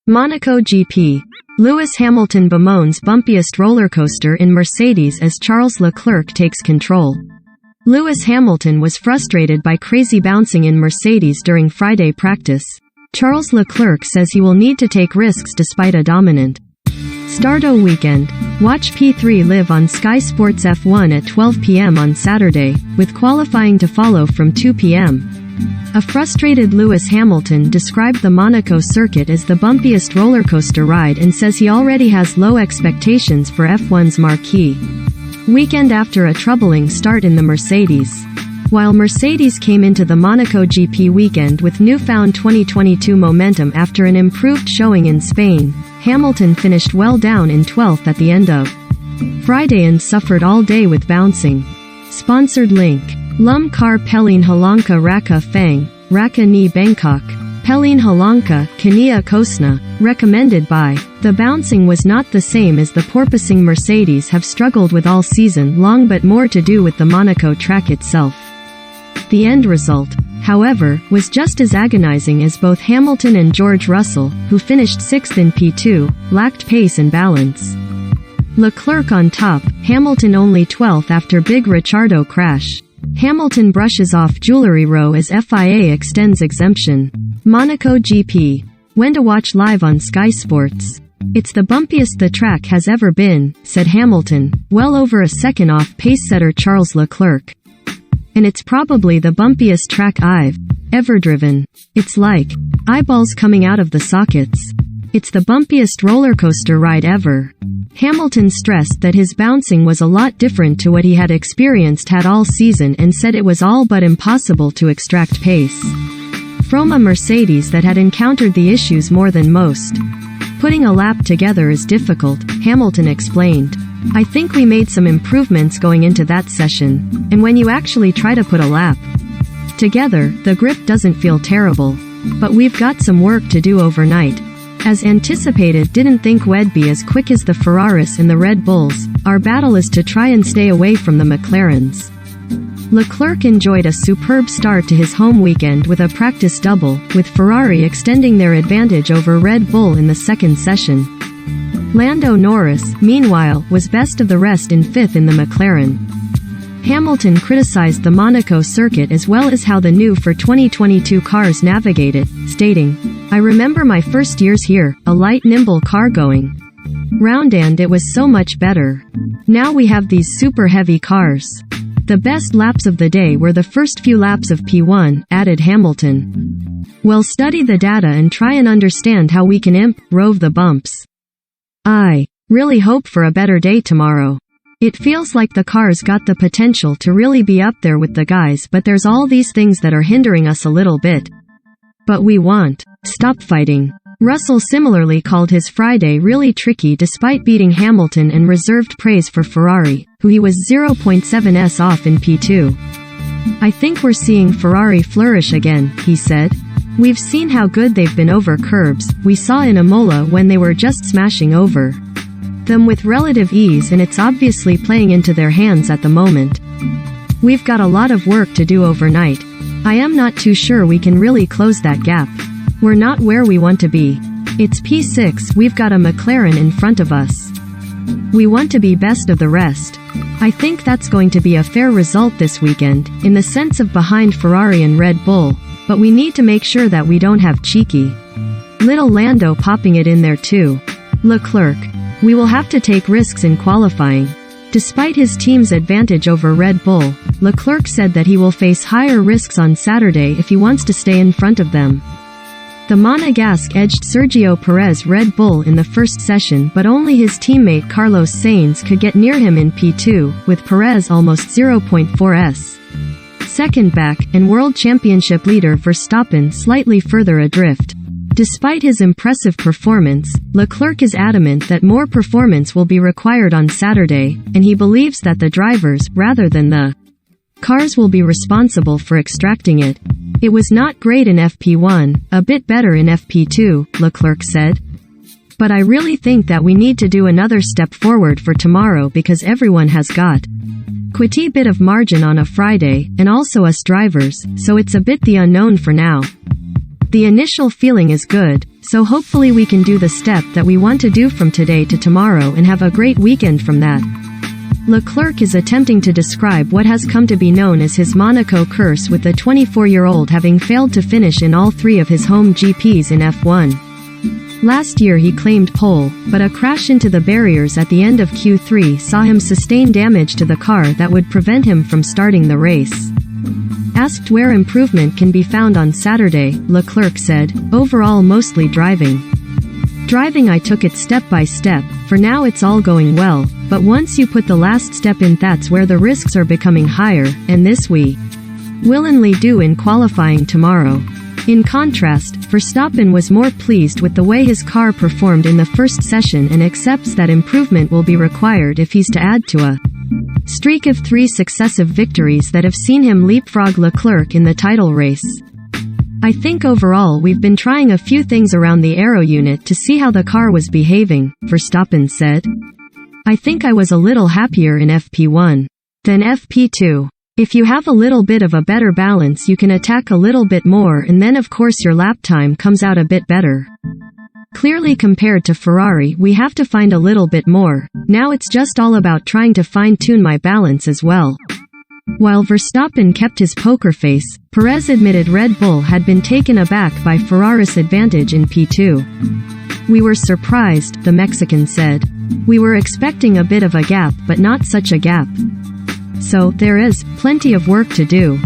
Monaco GP. Lewis Hamilton bemoans bumpiest rollercoaster in Mercedes as Charles Leclerc takes control. Lewis Hamilton was frustrated by crazy bouncing in Mercedes during Friday practice. Charles Leclerc says he will need to take risks despite a dominant Stardo weekend. Watch P3 live on Sky Sports F1 at 12 p.m. on Saturday, with qualifying to follow from 2 p.m. A frustrated Lewis Hamilton described the Monaco circuit as the bumpiest rollercoaster ride and says he already has low expectations for F1's marquee weekend after a troubling start in the Mercedes. While Mercedes came into the Monaco GP weekend with newfound 2022 momentum after an improved showing in Spain, Hamilton finished well down in 12th at the end of Friday and suffered all day with bouncing. Sponsored link. Lum Kar Pelin Halanka Raka Fang, Raka Ni Bangkok. Pelin Halanka, Kania Kosna, recommended by. The bouncing was not the same as the porpoising Mercedes have struggled with all season long, but more to do with the Monaco track itself. The end result, however, was just as agonizing as both Hamilton and George Russell, who finished 6th in P2, lacked pace and balance. Leclerc on top, Hamilton only 12th after Big Ricciardo crash. Hamilton brushes off jewelry row as FIA extends exemption. Monaco GP. When to watch live on Sky Sports. It's the bumpiest the track has ever been, said Hamilton, well over a second off pace-setter Charles Leclerc. And it's probably the bumpiest track I've ever driven. It's like eyeballs coming out of the sockets. It's the bumpiest rollercoaster ride ever. Hamilton stressed that his bouncing was a lot different to what he had experienced all season and said it was all but impossible to extract pace from a Mercedes that had encountered the issues more than most. Putting a lap together is difficult, Hamilton explained. I think we made some improvements going into that session, and when you actually try to put a lap together, the grip doesn't feel terrible. But we've got some work to do overnight. As anticipated, didn't think we'd be as quick as the Ferraris and the Red Bulls. Our battle is to try and stay away from the McLarens. Leclerc enjoyed a superb start to his home weekend with a practice double, with Ferrari extending their advantage over Red Bull in the second session. Lando Norris, meanwhile, was best of the rest in 5th in the McLaren. Hamilton criticized the Monaco circuit as well as how the new for 2022 cars navigate it, stating, I remember my first years here, a light nimble car going round and it was so much better. Now we have these super heavy cars. The best laps of the day were the first few laps of P1, added Hamilton. We'll study the data and try and understand how we can improve the bumps. I really hope for a better day tomorrow. It feels like the car's got the potential to really be up there with the guys, but there's all these things that are hindering us a little bit. But we want stop fighting. Russell similarly called his Friday really tricky despite beating Hamilton and reserved praise for Ferrari, who he was 0.7s off in P2. I think we're seeing Ferrari flourish again, he said. We've seen how good they've been over curbs. We saw in Imola when they were just smashing over them with relative ease, and it's obviously playing into their hands at the moment. We've got a lot of work to do overnight. I am not too sure we can really close that gap. We're not where we want to be. It's P6, we've got a McLaren in front of us. We want to be best of the rest. I think that's going to be a fair result this weekend, in the sense of behind Ferrari and Red Bull, but we need to make sure that we don't have cheeky little Lando popping it in there too. Leclerc. We will have to take risks in qualifying. Despite his team's advantage over Red Bull, Leclerc said that he will face higher risks on Saturday if he wants to stay in front of them. The Monegasque edged Sergio Perez Red Bull in the first session, but only his teammate Carlos Sainz could get near him in P2, with Perez almost 0.4s second back, and World Championship leader Verstappen slightly further adrift. Despite his impressive performance, Leclerc is adamant that more performance will be required on Saturday, and he believes that the drivers, rather than the cars, will be responsible for extracting it. It was not great in FP1, a bit better in FP2, Leclerc said. But I really think that we need to do another step forward for tomorrow because everyone has got quite a bit of margin on a Friday, and also us drivers, so it's a bit the unknown for now. The initial feeling is good, So hopefully we can do the step that we want to do from today to tomorrow and have a great weekend from that. Leclerc is attempting to describe what has come to be known as his Monaco curse, with the 24-year-old having failed to finish in all 3 of his home GPs in F1. Last year he claimed pole, but a crash into the barriers at the end of Q3 saw him sustain damage to the car that would prevent him from starting the race. Asked where improvement can be found on Saturday, Leclerc said, "Overall mostly driving. I took it step by step, for now it's all going well, but once you put the last step in, that's where the risks are becoming higher, and this we willingly do in qualifying tomorrow." In contrast, Verstappen was more pleased with the way his car performed in the first session and accepts that improvement will be required if he's to add to a streak of 3 successive victories that have seen him leapfrog Leclerc in the title race. "I think overall we've been trying a few things around the aero unit to see how the car was behaving," Verstappen said. "I think I was a little happier in FP1 than FP2. If you have a little bit of a better balance, you can attack a little bit more, and then of course your lap time comes out a bit better. Clearly compared to Ferrari we have to find a little bit more. Now it's just all about trying to fine-tune my balance as well." While Verstappen kept his poker face, Perez admitted Red Bull had been taken aback by Ferrari's advantage in P2. "We were surprised," the Mexican said. "We were expecting a bit of a gap, but not such a gap. So, there is plenty of work to do."